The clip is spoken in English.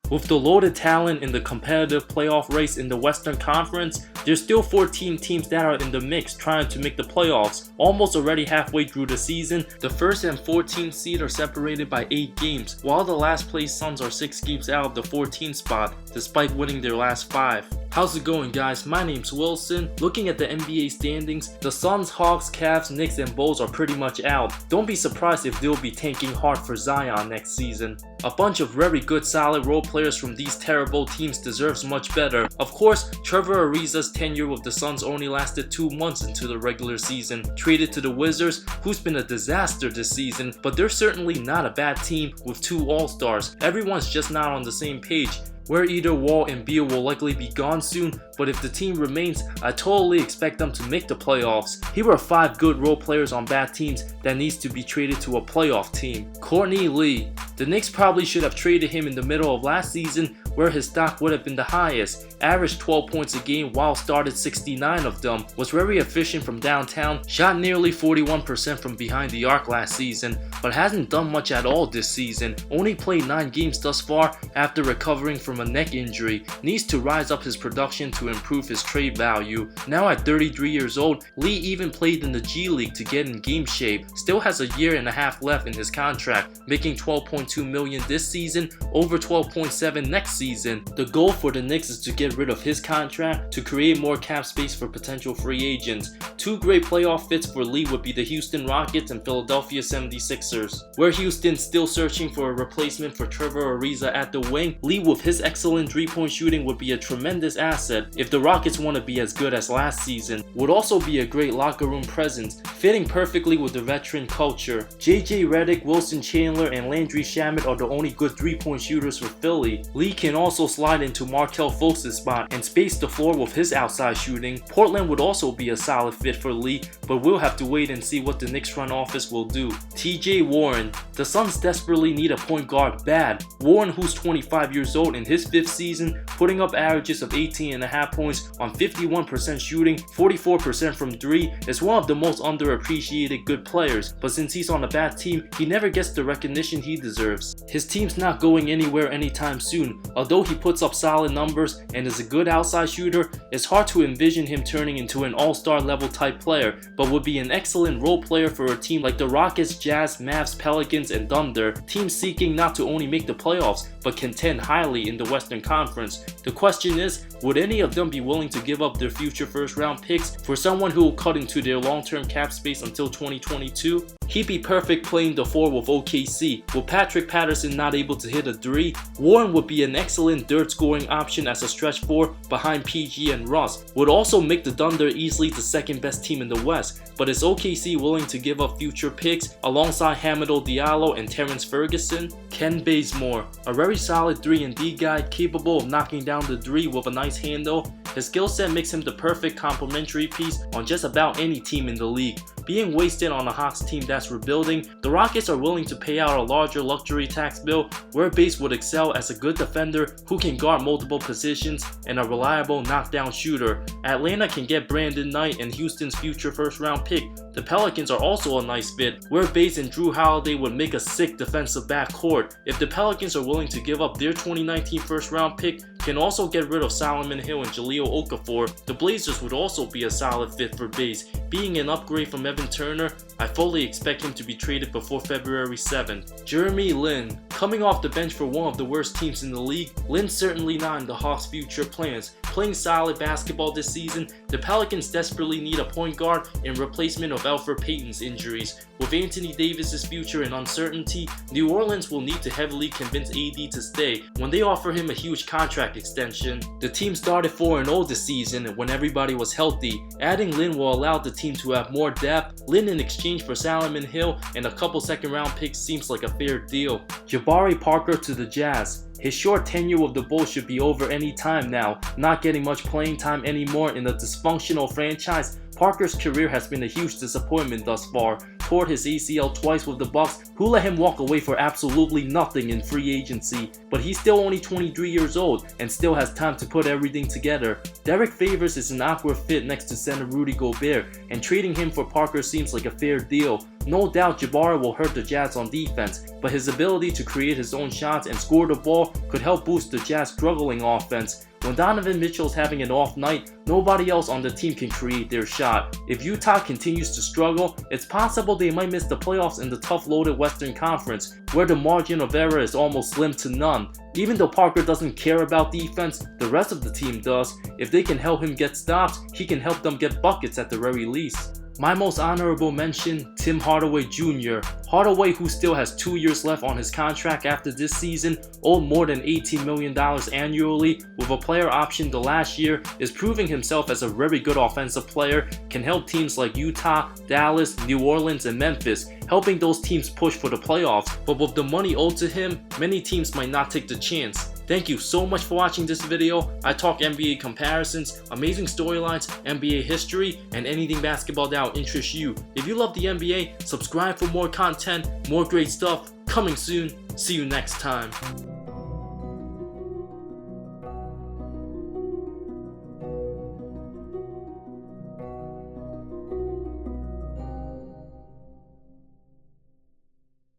With the loaded talent in the competitive playoff race in the Western Conference, there's still 14 teams that are in the mix trying to make the playoffs. Almost already halfway through the season, the 1st and 14th seed are separated by 8 games, while the last place Suns are 6 games out of the 14th spot, despite winning their last 5. How's it going, guys? My name's Wilson. Looking at the NBA standings, the Suns, Hawks, Cavs, Knicks, and Bulls are pretty much out. Don't be surprised if they'll be tanking hard for Zion next season. A bunch of very good solid role players from these terrible teams deserves much better. Of course, Trevor Ariza's tenure with the Suns only lasted 2 months into the regular season. Traded to the Wizards, who's been a disaster this season, but they're certainly not a bad team with 2 All-Stars. Everyone's just not on the same page. Where either Wall and Beal will likely be gone soon, but if the team remains, I totally expect them to make the playoffs. Here are 5 good role players on bad teams that needs to be traded to a playoff team. Courtney Lee. The Knicks probably should have traded him in the middle of last season where his stock would have been the highest. Averaged 12 points a game while started 69 of them. Was very efficient from downtown. Shot nearly 41% from behind the arc last season, but hasn't done much at all this season. Only played 9 games thus far after recovering from a neck injury. Needs to rise up his production to improve his trade value. Now at 33 years old, Lee even played in the G League to get in game shape. Still has a year and a half left in his contract, making $12.2 million this season, over $12.7 next season. The goal for the Knicks is to get rid of his contract to create more cap space for potential free agents. 2 great playoff fits for Lee would be the Houston Rockets and Philadelphia 76ers. Where Houston's still searching for a replacement for Trevor Ariza at the wing, Lee with his excellent 3-point shooting would be a tremendous asset if the Rockets want to be as good as last season. Would also be a great locker room presence, fitting perfectly with the veteran culture. JJ Redick, Wilson Chandler, and Landry Shamet are the only good 3-point shooters for Philly. Lee can also slide into Markelle Fultz's spot and space the floor with his outside shooting. Portland would also be a solid fit for Lee, but we'll have to wait and see what the Knicks front office will do. TJ Warren. The Suns desperately need a point guard bad. Warren, who's 25 years old in his 5th season, putting up averages of 18.5 points on 51% shooting, 44% from 3, is one of the most underappreciated good players, but since he's on a bad team, he never gets the recognition he deserves. His team's not going anywhere anytime soon. Although he puts up solid numbers and is a good outside shooter, it's hard to envision him turning into an all-star level type player, but would be an excellent role player for a team like the Rockets, Jazz, Mavs, Pelicans, and Thunder, teams seeking not to only make the playoffs, but contend highly in the Western Conference. The question is, would any of them be willing to give up their future first-round picks for someone who will cut into their long-term cap space until 2022? He'd be perfect playing the 4 with OKC. With Patrick Patterson not able to hit a 3, Warren would be an excellent dirt scoring option as a stretch 4 behind PG and Russ. Would also make the Thunder easily the 2nd best team in the West, but is OKC willing to give up future picks alongside Hamidou Diallo and Terrence Ferguson? Ken Bazemore, a very solid 3-and-D guy capable of knocking down the 3 with a nice handle. His skill set makes him the perfect complementary piece on just about any team in the league. Being wasted on a Hawks team that's rebuilding, the Rockets are willing to pay out a larger luxury tax bill where Baze would excel as a good defender who can guard multiple positions and a reliable knockdown shooter. Atlanta can get Brandon Knight and Houston's future first-round pick. The Pelicans are also a nice fit, where Baze and Drew Holiday would make a sick defensive backcourt. If the Pelicans are willing to give up their 2019 first-round pick, can also get rid of Solomon Hill and Jahlil Okafor, the Blazers would also be a solid fit for Baze. Being an upgrade from Evan Turner, I fully expect him to be traded before February 7th. Jeremy Lin. Coming off the bench for one of the worst teams in the league, Lin's certainly not in the Hawks' future plans. Playing solid basketball this season, the Pelicans desperately need a point guard in replacement of Elfrid Payton's injuries. With Anthony Davis' future in uncertainty, New Orleans will need to heavily convince AD to stay when they offer him a huge contract extension. The team started 4-0 this season when everybody was healthy. Adding Lin will allow the team to have more depth. Lin in exchange for Solomon Hill and a couple second-round picks seems like a fair deal. Jabari Parker to the Jazz. His short tenure with the Bulls should be over any time now. Not getting much playing time anymore in a dysfunctional franchise, Parker's career has been a huge disappointment thus far. Tore his ACL twice with the Bucks, who let him walk away for absolutely nothing in free agency. But he's still only 23 years old and still has time to put everything together. Derek Favors is an awkward fit next to center Rudy Gobert, and trading him for Parker seems like a fair deal. No doubt Jabari will hurt the Jazz on defense, but his ability to create his own shots and score the ball could help boost the Jazz struggling offense. When Donovan Mitchell's having an off night, nobody else on the team can create their shot. If Utah continues to struggle, it's possible they might miss the playoffs in the tough-loaded Western Conference, where the margin of error is almost slim to none. Even though Parker doesn't care about defense, the rest of the team does. If they can help him get stops, he can help them get buckets at the very least. My most honorable mention, Tim Hardaway Jr. Hardaway, who still has 2 years left on his contract after this season, owed more than $18 million annually, with a player option the last year, is proving himself as a very good offensive player, can help teams like Utah, Dallas, New Orleans, and Memphis, helping those teams push for the playoffs. But with the money owed to him, many teams might not take the chance. Thank you so much for watching this video. I talk NBA comparisons, amazing storylines, NBA history, and anything basketball that interests you. If you love the NBA, subscribe for more content, more great stuff coming soon. See you next time.